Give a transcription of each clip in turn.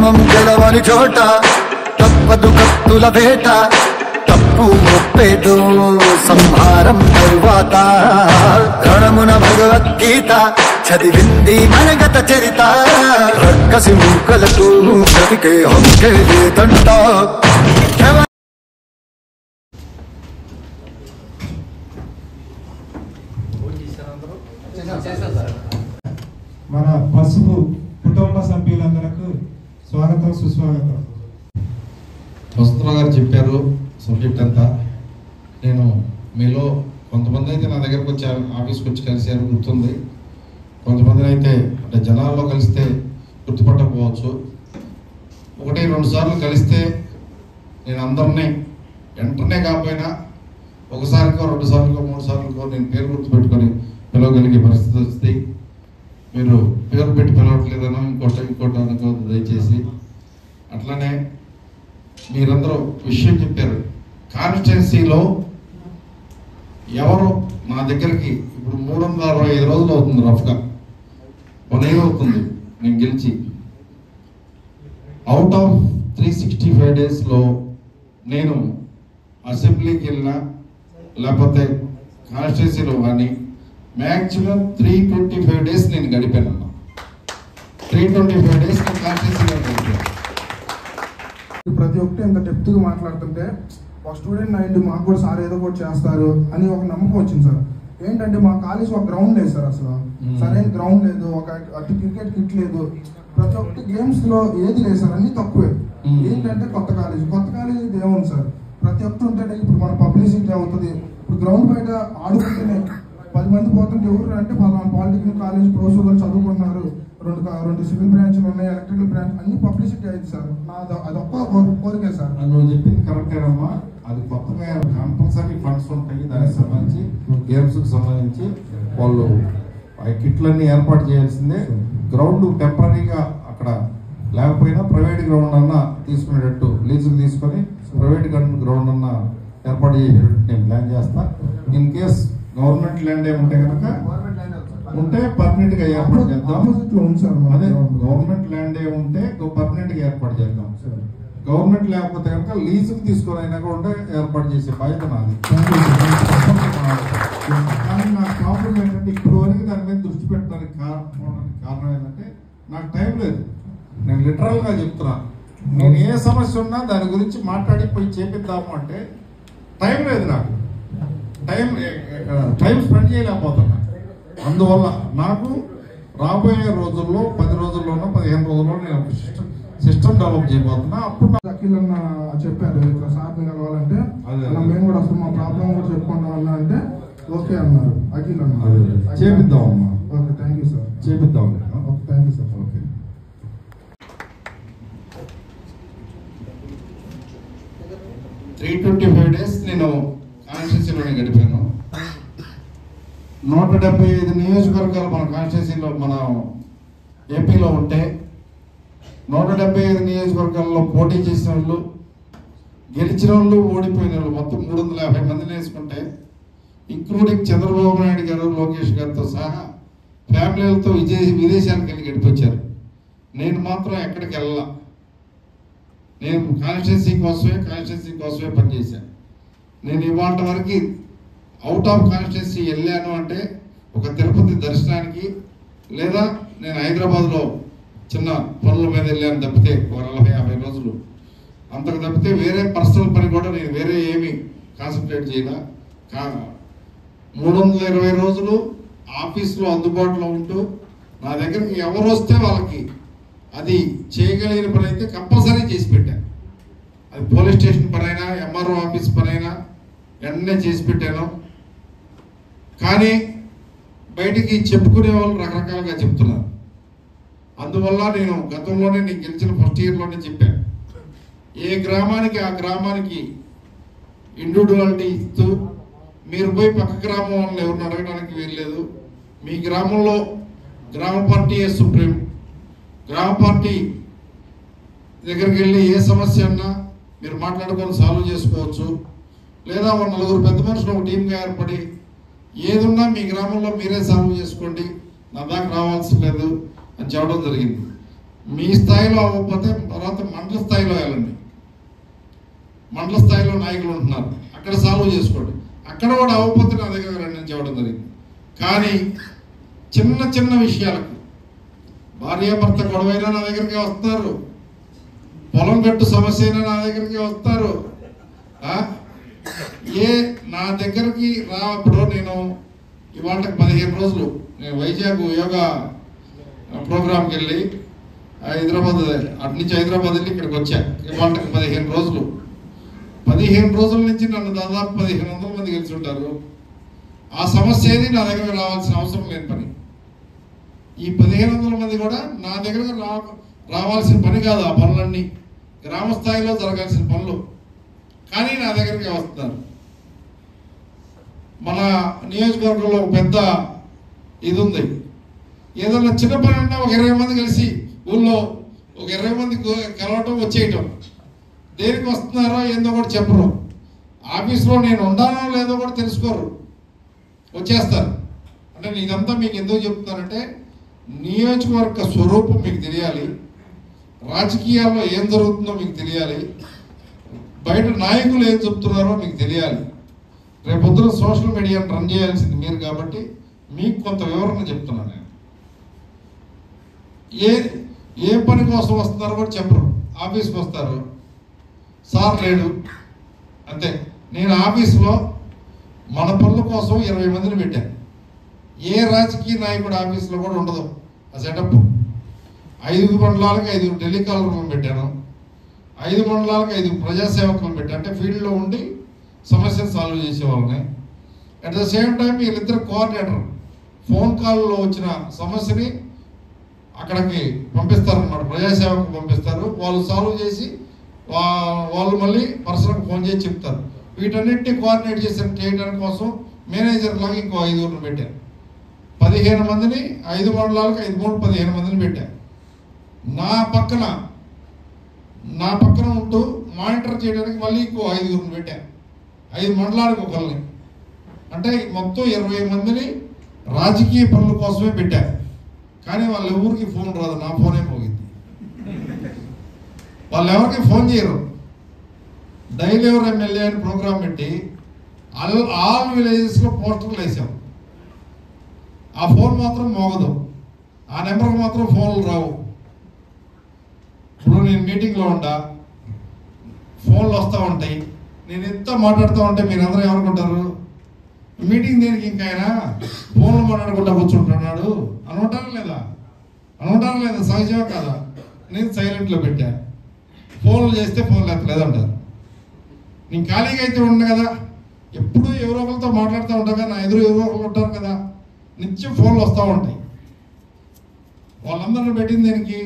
ధర్మం గెలవని చోట తప్పదు కత్తుల వేట తప్పు ఒప్పేదో సంహారం తరువాత రణమున భగవద్గీత చదివింది మనగత చరిత రక్కసి మూకలకు బ్రతికే హక్కే లేదంట మన పసుపు కుటుంబ సభ్యులందరకు స్వాగతం సుస్వాగతం. వస్తున్న గారు చెప్పారు సబ్జెక్ట్ అంతా. నేను మీలో కొంతమంది అయితే నా దగ్గరకు వచ్చి ఆఫీస్కి వచ్చి కలిసారు, గుర్తుంది. కొంతమందిని అయితే అంటే జనాల్లో కలిస్తే గుర్తుపట్టకపోవచ్చు. 1-2 సార్లు కలిస్తే నేను అందరినీ వెంటనే కాకపోయినా ఒకసారికో 2 సార్లుకో 3 సార్లుకో నేను పేరు గుర్తుపెట్టుకొని పిలవగలిగే పరిస్థితి వస్తుంది. మీరు పేరు పెట్టి పిలవట్లేదనో ఇంకోటి అనుకోవద్దు దయచేసి. అట్లనే మీరందరూ విషయం చెప్పారు. కాన్స్టిట్యున్సీలో ఎవరు నా దగ్గరికి ఇప్పుడు 365 రోజులు అవుతుంది, రఫ్గా 1 year అవుతుంది నేను గెలిచి. అవుట్ ఆఫ్ 365 డేస్లో నేను అసెంబ్లీకి వెళ్ళినా లేకపోతే కాన్స్టిట్యున్సీలో కానీ మ్యాక్సిమం 325 డేస్ నేను గడిపాను. 325 డేస్ నేను కాన్స్టిట్యున్సీలో గడిపాను. ప్రతి ఒక్కటి ఇంత డెప్త్గా మాట్లాడుతుంటే ఒక స్టూడెంట్ అయ్యింది, మాకు కూడా సార్ ఏదో ఒకటి చేస్తారు అని ఒక నమ్మకం వచ్చింది సార్. ఏంటంటే మా కాలేజ్ ఒక గ్రౌండ్ లేదు సార్, అసలు సరైన గ్రౌండ్ లేదు, ఒక అటు క్రికెట్ కిట్ లేదు, ప్రతి ఒక్కటి గేమ్స్ లో ఏది లేదు సార్, అన్ని తక్కువే. ఏంటంటే కొత్త కాలేజ్ ఏముంది సార్, ప్రతి ఒక్కటి ఉంటేనే ఇప్పుడు మన పబ్లిసిటీ అవుతుంది. ఇప్పుడు గ్రౌండ్ బయట ఆడుకుంటేనే 10 మంది పోతుంటే ఎవరు అంటే పాలిటెక్నిక్ కాలేజ్ ప్రోసోగర్ చదువుకుంటున్నారు, 2 సివిల్ బ్రాంచ్లు ఉన్నాయి, ఎలక్ట్రికల్ బ్రాంచ్, అన్ని పబ్లిసిటీ అయింది సార్. అదొక్క కోరికే సార్. నువ్వు చెప్పింది కరెక్టేనమ్మా. అది కొత్తగా కంపల్సరీ ఫండ్స్ ఉంటాయి, దానికి సంబంధించి గేమ్స్కి సంబంధించి వాళ్ళు కిట్లన్నీ ఏర్పాటు చేయాల్సిందే. గ్రౌండ్ టెంపరీగా అక్కడ లేకపోయినా ప్రైవేట్ గ్రౌండ్ అన్నా తీసుకునేటట్టు లీజుకు తీసుకొని ప్రైవేట్ గ్రౌండ్ అన్నా ఏర్పాటు చేసేటట్టు నేను ప్లాన్ చేస్తా. ఇన్ కేస్ గవర్నమెంట్ ల్యాండ్ ఏముంటే కనుక ఉంటే పర్మనెంట్ గా ఏర్పాటు చేద్దాం. అదే గవర్నమెంట్ ల్యాండ్ ఏముంటే పర్మనెంట్ గా ఏర్పాటు చేద్దాం. గవర్నమెంట్ లేకపోతే కనుక లీజుకు తీసుకొని అయినా కూడా ఏర్పాటు చేసే బాధ్యత నాది. కానీ నాకు ప్రాబ్లం ఏంటంటే ఇప్పుడు వరకు దాని మీద దృష్టి పెట్టడానికి కారణం ఏంటంటే నాకు టైం లేదు. నేను లిటరల్ గా చెప్తున్నా, నేను ఏ సమస్య ఉన్నా దాని గురించి మాట్లాడి పోయి చేపిద్దాము అంటే టైం లేదు నాకు. టైం స్పెండ్ చేయలేకపోతున్నా. అందువల్ల నాకు రాబోయే రోజుల్లో 10 రోజుల్లోనో 15 రోజుల్లో నేను సిస్టమ్ డెవలప్ చేయబోతున్నా. అప్పుడు అఖిల్ అన్న చెప్పారు ఇట్లా సార్ని కలవాలంటే మేము కూడా అసలు మా ప్రాబ్లం కూడా చెప్పుకుంటాం అన్నా అంటే ఓకే అన్నారు. అఖిల్ అన్నారు చేపిద్దాం అమ్మా. Okay, thank you sir. చేపిద్దాం. Okay, thank you sir. Okay. 325 days నేను కాన్స్టిట్యున్సీలోనే గడిపాను. 175 నియోజకవర్గాలు మన కాన్స్టిట్యున్సీలో మన ఏపీలో ఉంటే 175 నియోజకవర్గాల్లో పోటీ చేసిన వాళ్ళు, గెలిచిన వాళ్ళు, ఓడిపోయిన వాళ్ళు మొత్తం 350 మందిని వేసుకుంటే ఇంక్లూడింగ్ చంద్రబాబు నాయుడు గారు, లోకేష్ గారితో సహా ఫ్యామిలీలతో విదేశాలకు వెళ్ళి గడిపొచ్చారు. నేను మాత్రం ఎక్కడికి వెళ్ళాల. నేను కాన్స్టిట్యున్సీ కోసమే పనిచేశాను. నేను ఇవాళ వరకు అవుట్ ఆఫ్ కాన్స్టిట్యున్సీ వెళ్ళాను అంటే ఒక తిరుపతి దర్శనానికి, లేదా నేను హైదరాబాద్లో చిన్న పనుల మీద వెళ్ళాను తప్పితే 40-50 రోజులు, అంతకు తప్పితే వేరే పర్సనల్ పని కూడా నేను వేరే ఏమి కాన్సన్ట్రేట్ చేయలే. 320 రోజులు ఆఫీస్లో అందుబాటులో ఉంటూ నా దగ్గరికి ఎవరు వస్తే వాళ్ళకి అది చేయగలిగిన పని అయితే కంపల్సరీ చేసి పెట్టాను. అది పోలీస్ స్టేషన్ పనైనా, ఎంఆర్ఓ ఆఫీస్ పనైనా వెంటనే చేసి పెట్టాను. కానీ బయటికి చెప్పుకునే వాళ్ళు రకరకాలుగా చెప్తున్నారు. అందువల్ల నేను గతంలోనే నేను గెలిచిన ఫస్ట్ ఇయర్లోనే చెప్పాను, ఏ గ్రామానికి ఆ గ్రామానికి ఇండివిజువాలిటీ ఇస్తూ మీరు పోయి పక్క గ్రామం వాళ్ళని ఎవరిని అడగడానికి వీల్లేదు. మీ గ్రామంలో గ్రామ పార్టీయే సుప్రీం. గ్రామ పార్టీ దగ్గరికి వెళ్ళి ఏ సమస్య అన్నా మీరు మాట్లాడుకొని సాల్వ్ చేసుకోవచ్చు. లేదా 4 పెద్ద మనుషులు ఒక టీంగా ఏర్పడి ఏదున్నా మీ గ్రామంలో మీరే సాల్వ్ చేసుకోండి, నా దాకా రావాల్సి లేదు అని చెప్పడం జరిగింది. మీ స్థాయిలో అవ్వకపోతే తర్వాత మండల స్థాయిలో వెళ్ళండి. మండల స్థాయిలో నాయకులు ఉంటున్నారు, అక్కడ సాల్వ్ చేసుకోండి. అక్కడ కూడా అవ్వకపోతే నా దగ్గర రండి అని చెప్పడం జరిగింది. కానీ చిన్న చిన్న విషయాలకు భార్యాభర్త గొడవైనా నా దగ్గరికి వస్తారు, పొలం గట్టు సమస్య అయినా నా దగ్గరికి వస్తారు. నా దగ్గరికి ఇప్పుడు నేను ఇవాళకి 15 రోజులు నేను వైజాగ్ యోగా ప్రోగ్రాంకి వెళ్ళి హైదరాబాద్, అటు నుంచి హైదరాబాద్ వెళ్ళి ఇక్కడికి వచ్చా. ఇవాళకి 15 రోజులు. 15 రోజుల నుంచి నన్ను దాదాపు 1500 మంది కలిసి ఉంటారు. ఆ సమస్య ఏది నా దగ్గర రావాల్సిన అవసరం లేని పని. ఈ 1500 మంది కూడా నా దగ్గరకు రావాల్సిన పని కాదు. ఆ పనులన్నీ గ్రామ స్థాయిలో జరగాల్సిన పనులు, కానీ నా దగ్గరికి వస్తున్నారు. మన నియోజకవర్గంలో ఒక పెద్ద ఇది ఉంది. ఏదన్నా చిన్న పని ఉన్నా ఒక 20 మంది కలిసి ఊళ్ళో ఒక 20 మంది కలవటం వచ్చేయటం. దేనికి వస్తున్నారో ఏందో కూడా చెప్పరు. ఆఫీస్లో నేను ఉండానో లేదో కూడా తెలుసుకోరు, వచ్చేస్తారు. అంటే ఇదంతా మీకు ఎందుకు చెప్తున్నానంటే నియోజకవర్గ స్వరూపం మీకు తెలియాలి, రాజకీయాల్లో ఏం జరుగుతుందో మీకు తెలియాలి, బయట నాయకులు ఏం చెప్తున్నారో మీకు తెలియాలి. రేపొద్దున సోషల్ మీడియాను రన్ చేయాల్సింది మీరు కాబట్టి మీకు కొంత వివరణ చెప్తున్నాను. నేను ఏ పని కోసం వస్తున్నారో కూడా చెప్పరు. ఆఫీస్కి వస్తారు, సార్ లేడు అంతే. నేను ఆఫీసులో మన పనుల కోసం 20 మందిని పెట్టాను. ఏ రాజకీయ నాయకుడు ఆఫీసులో కూడా ఉండదు ఆ సెటప్. 5 మండలాలకు 5 టెలికాలర్లను పెట్టాను, 5 మండలాలకు 5 ప్రజాసేవకులను పెట్టాను. అంటే ఫీల్డ్లో ఉండి సమస్యను సాల్వ్ చేసేవాళ్ళని. అట్ ద సేమ్ టైం వీళ్ళిద్దరు కోఆర్డినేటర్ ఫోన్ కాల్లో వచ్చిన సమస్యని అక్కడికి పంపిస్తారన్నమాట, ప్రజాసేవకు పంపిస్తారు. వాళ్ళు సాల్వ్ చేసి వాళ్ళు మళ్ళీ పర్సనల్కి ఫోన్ చేసి చెప్తారు. వీటన్నిటిని కోఆర్డినేట్ చేయడానికి కోసం మేనేజర్ లాగా ఇంకో 5 పెట్టారు. 15 మందిని 5 మండలాలకు 5 3 15 మందిని పెట్టారు. నా పక్కన ఉంటూ మానిటర్ చేయడానికి మళ్ళీ ఇంకో 5 పెట్టారు. 5 మండలాలకు ఒకరిని. అంటే మొత్తం 20 మందిని రాజకీయ పనుల కోసమే పెట్టారు. కానీ వాళ్ళు ఎవరికి ఫోన్ రాదు, నా ఫోనే పోగింది. వాళ్ళు ఎవరికి ఫోన్ చేయరు. డైలీ ఎవరు ఎమ్మెల్యే అని ప్రోగ్రాం పెట్టి ఆల్ విలేజెస్లో పోస్టర్లు వేసాం. ఆ ఫోన్ మాత్రం మోగదు, ఆ నెంబర్కి మాత్రం ఫోన్లు రావు. ఇప్పుడు నేను మీటింగ్లో ఉంటా, ఫోన్లు వస్తూ ఉంటాయి. నేను ఎంత మాట్లాడుతూ ఉంటే మీరు అందరూ ఏమనుకుంటారు, మీటింగ్ దేనికి ఇంకా ఆయన ఫోన్లు మాట్లాడుకుంటా కూర్చుంటున్నాడు అనుకుంటారా లేదా? సహజమే కదా. నేను సైలెంట్లో పెట్టా. ఫోన్లు చేస్తే ఫోన్లు ఎత్తలేదంటారు. నేను ఖాళీగా అయితే ఉండ కదా, ఎప్పుడు ఎవరో ఒకరితో మాట్లాడుతూ ఉంటాను కదా, నా ఎదురు ఎవరో ఒకరు ఉంటారు కదా, నిత్యం ఫోన్లు వస్తూ ఉంటాయి. వాళ్ళందరిని పెట్టింది దేనికి?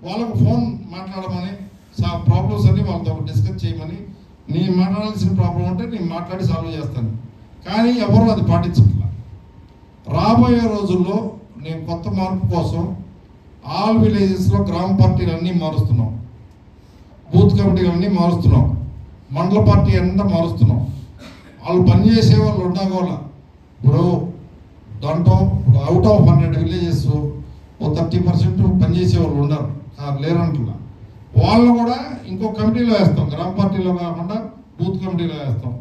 వాళ్ళకు ఫోన్ మాట్లాడమని, ప్రాబ్లమ్స్ అన్ని వాళ్ళతో డిస్కస్ చేయమని. నేను మాట్లాడాల్సిన ప్రాబ్లం ఉంటే నేను మాట్లాడి సాల్వ్ చేస్తాను. కానీ ఎవరు అది పాటించట్లా. రాబోయే రోజుల్లో నేను కొత్త మార్పు కోసం ఆల్ విలేజెస్లో గ్రామ పార్టీలు అన్నీ మారుస్తున్నాం, బూత్ కమిటీలు అన్నీ మారుస్తున్నాం, మండల పార్టీ అంతా మారుస్తున్నాం. వాళ్ళు పనిచేసే వాళ్ళు ఉండగోల. ఇప్పుడు దాంట్లో అవుట్ ఆఫ్ 100 విలేజెస్ 30% పనిచేసే వాళ్ళు ఉండరు, లేరంటున్నా. వాళ్ళు కూడా ఇంకో కమిటీలో వేస్తాం, గ్రామ పార్టీలో కాకుండా బూత్ కమిటీలో వేస్తాం.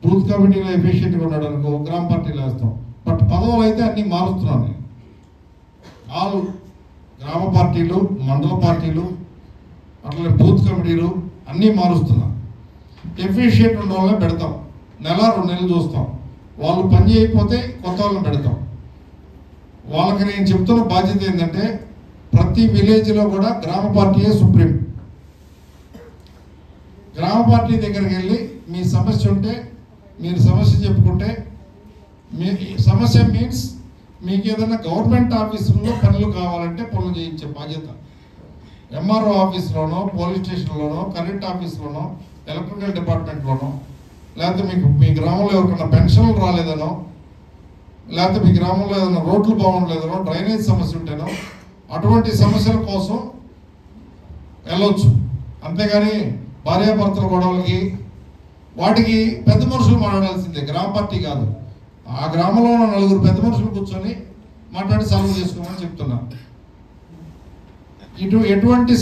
బూత్ కమిటీలో ఎఫిషియెంట్గా ఉండడానికి గ్రామ పార్టీలో వేస్తాం. బట్ పదవులు అయితే అన్నీ మారుస్తున్నాను నేను. ఆల్ గ్రామ పార్టీలు, మండల పార్టీలు, అట్లనే బూత్ కమిటీలు అన్నీ మారుస్తున్నాం. ఎఫిషియెంట్ ఉన్న వాళ్ళని పెడతాం, 1-2 నెలలు చూస్తాం. వాళ్ళు పని చేయకపోతే కొత్త వాళ్ళని పెడతాం. వాళ్ళకి నేను చెప్తున్న బాధ్యత ఏంటంటే ప్రతి విలేజ్లో కూడా గ్రామ పార్టీయే సుప్రీం. గ్రామ పార్టీ దగ్గరికి వెళ్ళి మీ సమస్య ఉంటే మీరు సమస్య చెప్పుకుంటే, మీ సమస్య మీన్స్ మీకు ఏదైనా గవర్నమెంట్ ఆఫీసుల్లో పనులు కావాలంటే పనులు చేయించే బాధ్యత ఎంఆర్ఓ ఆఫీస్లోనో, పోలీస్ స్టేషన్లోనో, కరెంట్ ఆఫీస్లోనో, ఎలక్ట్రికల్ డిపార్ట్మెంట్లోనో, లేకపోతే మీ గ్రామంలో ఎవరికైనా పెన్షన్లు రాలేదనో, లేకపోతే మీ గ్రామంలో ఏదైనా రోడ్లు బాగుండలేదనో, డ్రైనేజ్ సమస్య ఉంటేనో, అటువంటి సమస్యల కోసం వెళ్ళవచ్చు. అంతేగాని భార్యాభర్తల గొడవలకి వాటికి పెద్ద మనుషులు మాట్లాడాల్సిందే, గ్రామ పార్టీ కాదు. ఆ గ్రామంలో ఉన్న 4 పెద్ద మనుషులు కూర్చొని మాట్లాడి సాల్వ్ చేసుకోమని చెప్తున్నా. ఇటువంటి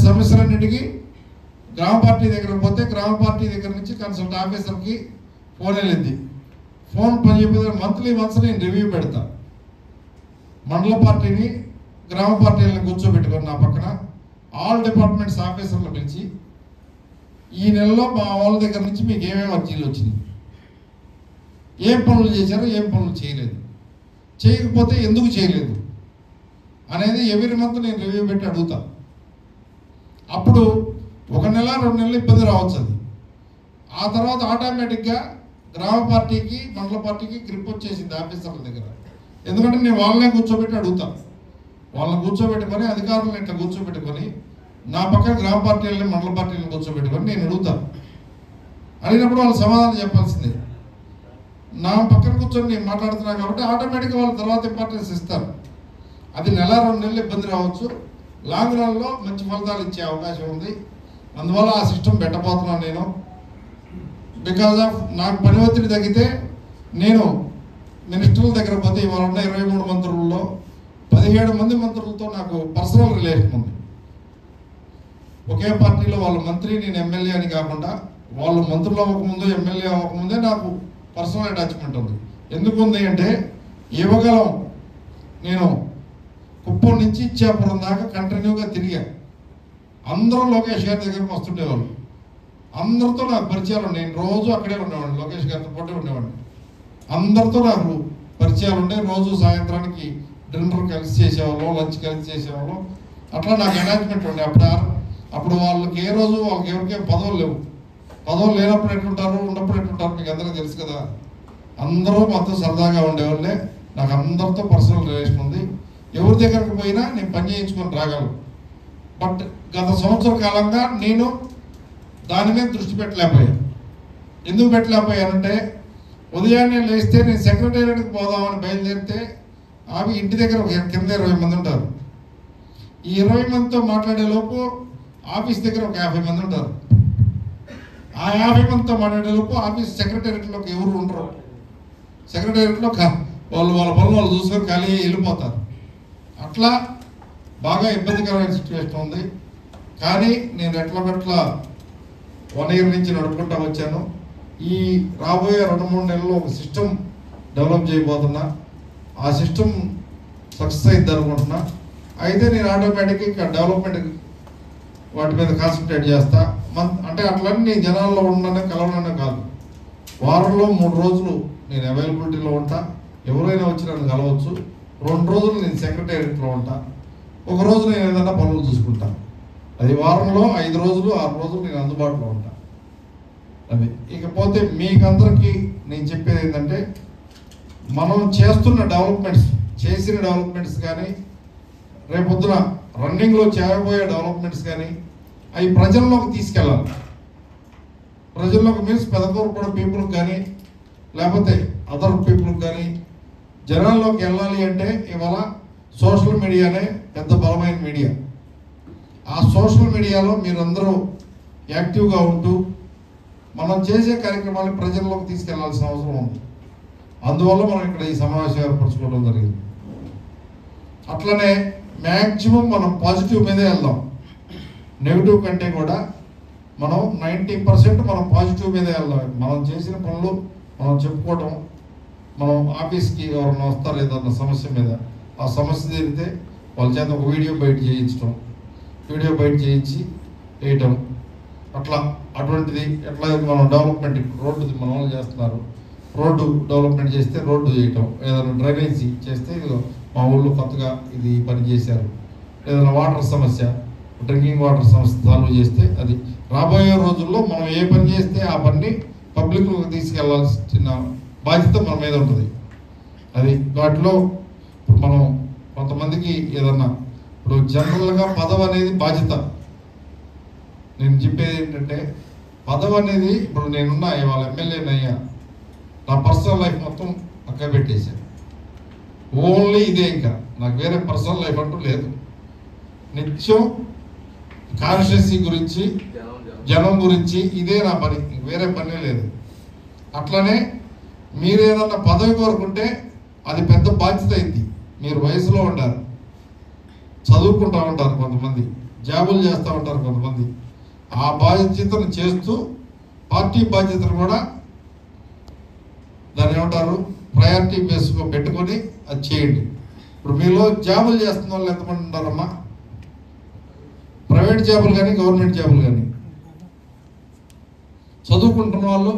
సమస్యలన్నిటికీ గ్రామ పార్టీ దగ్గరకు పోతే గ్రామ పార్టీ దగ్గర నుంచి కన్సల్ట్ ఆఫీసర్కి ఫోన్ వెళ్ళింది. ఫోన్ పని చెప్పేది మంత్లీ నేను రివ్యూ పెడతా. మండల పార్టీని గ్రామ పార్టీలను కూర్చోబెట్టుకొని నా పక్కన ఆల్ డిపార్ట్మెంట్స్ ఆఫీసర్లు పిలిచి ఈ నెలలో మా వాళ్ళ దగ్గర నుంచి మీకు ఏమేమి అర్జీలు వచ్చినాయి, ఏం పనులు చేశారో ఏం పనులు చేయలేదు, చేయకపోతే ఎందుకు చేయలేదు అనేది ఎవ్రీ మంత్ నేను రివ్యూ పెట్టి అడుగుతా. అప్పుడు 1 నెల 2 నెలలు ఇబ్బంది రావచ్చు. అది ఆ తర్వాత ఆటోమేటిక్గా గ్రామ పార్టీకి మండల పార్టీకి గ్రిప్ వచ్చేసింది ఆఫీసర్ల దగ్గర. ఎందుకంటే నేను వాళ్ళనే కూర్చోబెట్టి అడుగుతా. వాళ్ళని కూర్చోబెట్టుకొని అధికారులను ఇట్లా కూర్చోబెట్టుకొని నా పక్కన గ్రామ పార్టీలని మండల పార్టీలను కూర్చోబెట్టుకొని నేను అడుగుతా. అడిగినప్పుడు వాళ్ళు సమాధానం చెప్పాల్సిందే. నా పక్కన కూర్చొని నేను మాట్లాడుతున్నా కాబట్టి ఆటోమేటిక్గా వాళ్ళు తర్వాత ఇంపార్టెన్స్ ఇస్తారు. అది 1 నెల 2 నెలలు ఇబ్బంది రావచ్చు, లాంగ్ రన్లో మంచి ఫలితాలు ఇచ్చే అవకాశం ఉంది. అందువల్ల ఆ సిస్టమ్ పెట్టబోతున్నాను నేను. బికాజ్ ఆఫ్ నాకు పని ఒత్తిడి తగ్గితే నేను మినిస్టర్ల దగ్గర పోతే ఇవాళ ఉన్న 23 మంత్రుల్లో 17 మంది మంత్రులతో నాకు పర్సనల్ రిలేషన్ ఉంది. ఒకే పార్టీలో వాళ్ళు మంత్రి, నేను ఎమ్మెల్యే అని కాకుండా వాళ్ళు మంత్రులు అవ్వకముందు ఎమ్మెల్యే అవ్వకముందే నాకు పర్సనల్ అటాచ్మెంట్ ఉంది. ఎందుకు ఉంది అంటే యువగలం నేను కుప్పం నుంచి ఇచ్చాపురం దాకా కంటిన్యూగా తిరిగా. అందరూ లోకేష్ గారి దగ్గరకు వస్తుండేవాళ్ళు. అందరితో నాకు పరిచయాలు. నేను రోజు అక్కడే ఉండేవాడిని, లోకేష్ గారితో పాటు ఉండేవాడిని. అందరితో నాకు పరిచయాలు ఉండే. రోజు సాయంత్రానికి డిన్నర్ కలిసి చేసేవాళ్ళం, లంచ్ కలిసి చేసేవాళ్ళం. అట్లా నాకు అటాచ్మెంట్ ఉండే. అప్పుడు వాళ్ళకి ఏ రోజు వాళ్ళకి ఎవరికేం పదవులు లేవు. పదవులు లేనప్పుడు ఎట్లుంటారు, ఉన్నప్పుడు ఎట్లుంటారు మీకు అందరికీ తెలుసు కదా. అందరూ మాతో సరదాగా ఉండేవాళ్ళే. నాకు అందరితో పర్సనల్ రిలేషన్ ఉంది. ఎవరి దగ్గరకు పోయినా నేను పని చేయించుకొని రాగలను. బట్ గత సంవత్సర కాలంగా నేను దాని మీద దృష్టి పెట్టలేకపోయాను. ఎందుకు పెట్టలేకపోయానంటే ఉదయాన్నే లేస్తే నేను సెక్రటేరియట్కి పోదామని బయలుదేరితే అవి ఇంటి దగ్గర కింద 20 మంది ఉంటారు. ఈ 20 మందితో మాట్లాడేలోపు ఆఫీస్ దగ్గర ఒక 50 మంది ఉంటారు. ఆ 50 మందితో మాట్లాడేలోపు ఆఫీస్ సెక్రటేరియట్లోకి ఎవరు ఉండరు. సెక్రటేరియట్లో వాళ్ళ పనులు వాళ్ళు చూసుకొని ఖాళీ వెళ్ళిపోతారు. అట్లా బాగా ఇబ్బందికరమైన సిచ్యువేషన్ ఉంది. కానీ నేను ఎట్లా 1 ఇయర్ నుంచి నడుపుకుంటా వచ్చాను. ఈ రాబోయే 2-3 నెలల్లో ఒక సిస్టమ్ డెవలప్ చేయబోతున్నా. ఆ సిస్టమ్ సక్సెస్ అయింది అనుకుంటున్నా. అయితే నేను ఆటోమేటిక్గా డెవలప్మెంట్ వాటి మీద కాన్సన్ట్రేట్ చేస్తా. అంటే అట్లన్నీ జనాల్లో ఉండనే కలవడనే కాదు. వారంలో 3 రోజులు నేను అవైలబిలిటీలో ఉంటా. ఎవరైనా వచ్చి నన్ను కలవచ్చు. 2 రోజులు నేను సెక్రటేరియట్లో ఉంటా. 1 రోజు నేను ఏదైనా పనులు చూసుకుంటా. అది వారంలో 5 రోజులు 6 రోజులు నేను అందుబాటులో ఉంటా. అది ఇకపోతే మీకందరికీ నేను చెప్పేది ఏంటంటే మనం చేస్తున్న చేసిన డెవలప్మెంట్స్ కానీ రేపొద్దున రన్నింగ్లో చేయబోయే డెవలప్మెంట్స్ కానీ అవి ప్రజల్లోకి తీసుకెళ్ళాలి. ప్రజల్లోకి మీన్స్ పెదకూరుపూడ పీపుల్కి కానీ లేకపోతే అదర్ పీపుల్కి కానీ జనాల్లోకి వెళ్ళాలి అంటే ఇవాళ సోషల్ మీడియానే పెద్ద బలమైన మీడియా. ఆ సోషల్ మీడియాలో మీరందరూ యాక్టివ్గా ఉంటూ మనం చేసే కార్యక్రమాన్ని ప్రజల్లోకి తీసుకెళ్లాల్సిన అవసరం ఉంది. అందువల్ల మనం ఇక్కడ ఈ సమావేశం ఏర్పరచుకోవడం జరిగింది. అట్లనే మ్యాక్సిమం మనం పాజిటివ్ మీదే వెళ్దాం. నెగిటివ్ కంటే కూడా మనం 90% మనం పాజిటివ్ మీదే వెళ్దాం. మనం చేసిన పనులు మనం చెప్పుకోవటం, మనం ఆఫీస్కి ఎవరైనా వస్తారు ఏదన్నా సమస్య మీద, ఆ సమస్య జరిగితే వాళ్ళ చేత ఒక వీడియో బయట చేయించి వేయటం. అటువంటిది ఎట్లా మనం డెవలప్మెంట్ రోడ్డు మన వాళ్ళు చేస్తున్నారు. రోడ్డు డెవలప్మెంట్ చేస్తే రోడ్డు చేయటం, ఏదైనా డ్రైనేజీ చేస్తే మా ఊళ్ళో కొత్తగా ఇది పని చేశారు. ఏదైనా వాటర్ సమస్య, డ్రింకింగ్ వాటర్ సమస్య సాల్వ్ చేస్తే అది రాబోయే రోజుల్లో మనం ఏ పని చేస్తే ఆ పని పబ్లిక్లోకి తీసుకెళ్లాల్సిన బాధ్యత మన మీద ఉంటుంది. అది వాటిలో మనం కొంతమందికి ఏదన్నా ఇప్పుడు జనరల్గా పదవి అనేది బాధ్యత. నేను చెప్పేది ఏంటంటే పదవి అనేది ఇప్పుడు నేనున్నా ఇవాళ ఎమ్మెల్యేనయ్యా, నా పర్సనల్ లైఫ్ మొత్తం పక్క పెట్టేశాను. ఓన్లీ ఇదే, ఇంకా నాకు వేరే పర్సనల్ లైఫ్ అంటూ లేదు. నిత్యం కాన్స్టిట్యున్సీ గురించి, జనం గురించి, ఇదే నా పని, వేరే పని లేదు. అట్లనే మీరు ఏదన్నా పదవి కోరుకుంటే అది పెద్ద బాధ్యత అయింది. మీరు వయసులో ఉండాలి, చదువుకుంటూ ఉంటారు కొంతమంది, జాబులు చేస్తూ ఉంటారు కొంతమంది. ఆ బాధ్యతను చేస్తూ పార్టీ బాధ్యతను కూడా దాన్ని ఏమంటారు ప్రయారిటీ బేస్గా పెట్టుకొని అది చేయండి. ఇప్పుడు మీలో జాబులు చేస్తున్న వాళ్ళు ఎంతమంది ఉంటారమ్మా? ప్రైవేట్ జాబులు కానీ గవర్నమెంట్ జాబులు కానీ. చదువుకుంటున్న వాళ్ళు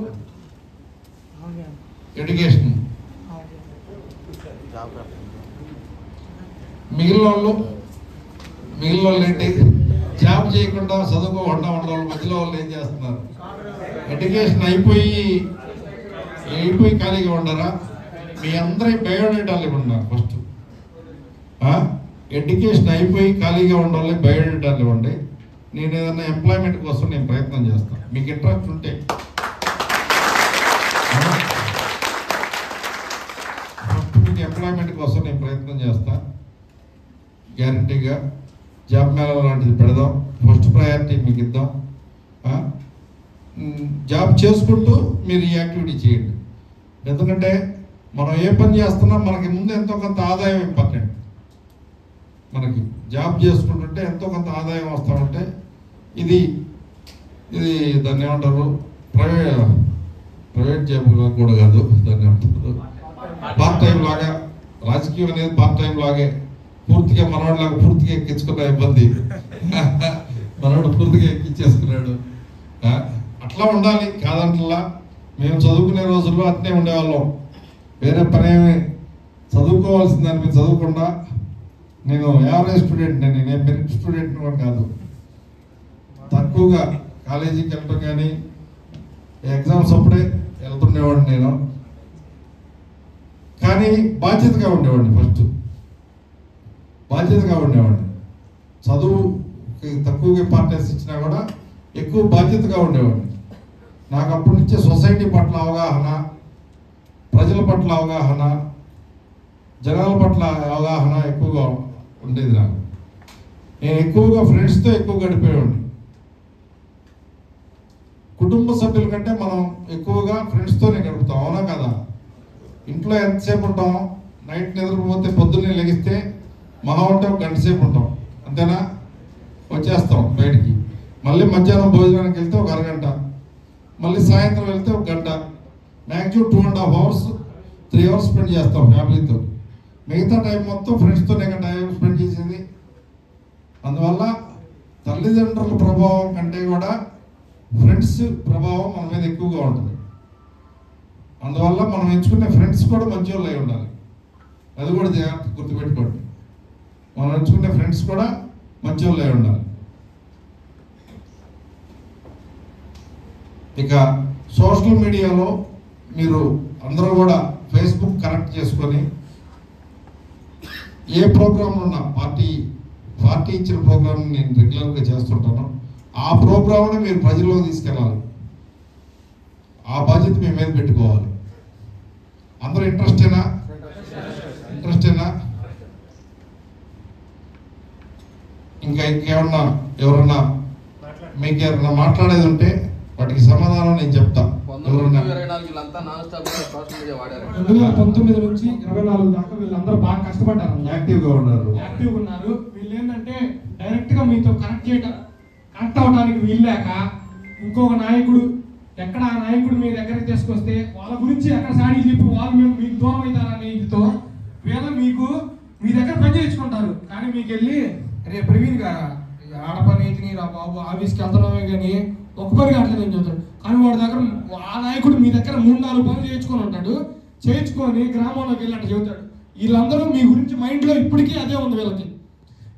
ఎడ్యుకేషన్, మిగిలిన వాళ్ళు ఏంటి జాబ్ చేయకుండా చదువుకోకుండా ఉన్న వాళ్ళ మధ్యలో వాళ్ళు ఏం చేస్తున్నారు? ఎడ్యుకేషన్ అయిపోయి ఖాళీగా ఉండరా? మీ అందరి బయోడేటాలు ఇవ్వండి ఫస్ట్. ఎడ్యుకేషన్ అయిపోయి ఖాళీగా ఉండాలి, బయోడేటాలు ఇవ్వండి. నేను ఏదైనా ఎంప్లాయ్మెంట్ కోసం నేను ప్రయత్నం చేస్తాను, మీకు ఇంట్రెస్ట్ ఉంటే. ఫస్ట్ మీకు ఎంప్లాయ్మెంట్ కోసం నేను ప్రయత్నం చేస్తాను. గ్యారంటీగా జాబ్ మేళా లాంటిది పెడదాం, ఫస్ట్ ప్రయారిటీ మీకు ఇద్దాం. జాబ్ చేసుకుంటూ మీరు ఈ యాక్టివిటీ చేయండి. ఎందుకంటే మనం ఏ పని చేస్తున్నా మనకి ముందు ఎంతో కొంత ఆదాయం ఇంపార్టెంట్. మనకి జాబ్ చేసుకుంటుంటే ఎంతో కొంత ఆదాయం వస్తూ ఉంటే ఇది దాన్ని ఏమంటారు ప్రైవేట్ జాబ్ కూడా కాదు, దాన్ని ఏమంటారు పార్ట్ టైం లాగా. రాజకీయం అనేది పార్ట్ టైం లాగే, పూర్తిగా మనవాడిలాగా పూర్తిగా ఎక్కించుకున్న ఇబ్బంది. మనవాడు పూర్తిగా ఎక్కించేసుకున్నాడు. అట్లా ఉండాలి కాదంటలా. మేము చదువుకునే రోజుల్లో అట్నే ఉండేవాళ్ళం. వేరే పనేమి చదువుకోవాల్సిన దాని మీద చదువుకుండా, నేను యావరేజ్ స్టూడెంట్, నేను మెరిట్ స్టూడెంట్ కూడా కాదు. తక్కువగా కాలేజీకి వెళ్ళటం కానీ ఎగ్జామ్స్ అప్పుడే వెళ్తుండేవాడిని నేను. కానీ బాధ్యతగా ఉండేవాడిని, ఫస్ట్ బాధ్యతగా ఉండేవాడిని. చదువుకి తక్కువగా ఇంపార్టెన్స్ ఇచ్చినా కూడా ఎక్కువ బాధ్యతగా ఉండేవాడిని. నాకు అప్పటి నుంచే సొసైటీ పట్ల అవగాహన, ప్రజల పట్ల అవగాహన, జనాల పట్ల అవగాహన ఎక్కువగా ఉండేది నాకు. నేను ఎక్కువగా ఫ్రెండ్స్తో ఎక్కువ గడిపేవాడిని. కుటుంబ సభ్యుల కంటే మనం ఎక్కువగా ఫ్రెండ్స్తోనే గడుపుతాం, అవునా కదా? ఇంట్లో ఎంతసేపు ఉంటాం? నైట్ నిద్రపోతే పొద్దున్నే లెగిస్తే మహా ఉంటే ఒక గంట సేపు ఉంటాం, అంతేనా? వచ్చేస్తాం బయటికి. మళ్ళీ మధ్యాహ్నం భోజనానికి వెళ్తే ఒక అరగంట, మళ్ళీ సాయంత్రం వెళ్తే ఒక గంట. మ్యాక్సిమం 2.5 hours 3 hours స్పెండ్ చేస్తాం ఫ్యామిలీతో. మిగతా టైం మొత్తం ఫ్రెండ్స్తోనే టైం స్పెండ్ చేసేది. అందువల్ల తల్లిదండ్రుల ప్రభావం కంటే కూడా ఫ్రెండ్స్ ప్రభావం మన మీద ఎక్కువగా ఉంటుంది. అందువల్ల మనం ఎంచుకునే ఫ్రెండ్స్ కూడా మంచి వాళ్ళు అయి ఉండాలి. అది కూడా జాగ్రత్త గుర్తుపెట్టుకోండి. మనం ఎంచుకునే ఫ్రెండ్స్ కూడా మంచి వాళ్ళు అయి ఉండాలి. ఇక సోషల్ మీడియాలో మీరు అందరూ కూడా ఫేస్బుక్ కనెక్ట్ చేసుకొని ఏ ప్రోగ్రామ్ ఉన్నా పార్టీ ఇచ్చిన ప్రోగ్రామ్ నేను రెగ్యులర్గా చేస్తుంటాను. ఆ ప్రోగ్రామ్ని మీరు ప్రజల్లోకి తీసుకెళ్ళాలి. ఆ బాధ్యత మీ మీద పెట్టుకోవాలి. అందరూ ఇంట్రెస్టేనా? ఇంకా ఇంకేమన్నా ఎవరన్నా మీకు ఎవరన్నా మాట్లాడేది ఉంటే వాటికి సమాధానం నేను చెప్తా. 2019 నుంచి 24 దాకా వీళ్ళందరూ బాగా కష్టపడ్డారు, యాక్టివ్గా ఉన్నారు. వీళ్ళు ఏంటంటే డైరెక్ట్ గా మీతో కనెక్ట్ అవడానికి వీల్లేక ఇంకొక నాయకుడు ఎక్కడ ఆ నాయకుడు మీ దగ్గరికి తీసుకొస్తే వాళ్ళ గురించి ఎక్కడ సాడీ చెప్పి వాళ్ళు మేము మీకు దూరం అవుతారనే ఇదితో వీళ్ళు మీకు మీ దగ్గర పని చేయించుకుంటారు. కానీ మీకు వెళ్ళి రే ప్రవీణ్ గారా ఆడపని అయితే రా బాబు ఆఫీస్కి వెళ్తున్నామే కానీ ఒక్క పని కావట్లేదు అని చెప్తాడు. కానీ వాడి దగ్గర ఆ నాయకుడు మీ దగ్గర 3-4 పనులు చేయించుకొని ఉంటాడు. చేయించుకొని గ్రామంలోకి వెళ్ళి అంటే చెబుతాడు. వీళ్ళందరూ మీ గురించి మైండ్లో ఇప్పటికీ అదే ఉంది వీళ్ళకి.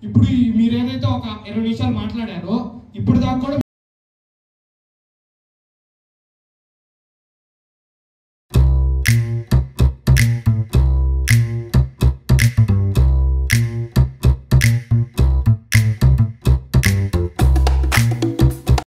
ఇప్పుడు మీరు ఏదైతే ఒక 20 నిమిషాలు మాట్లాడారో ఇప్పుడు దాకా కూడా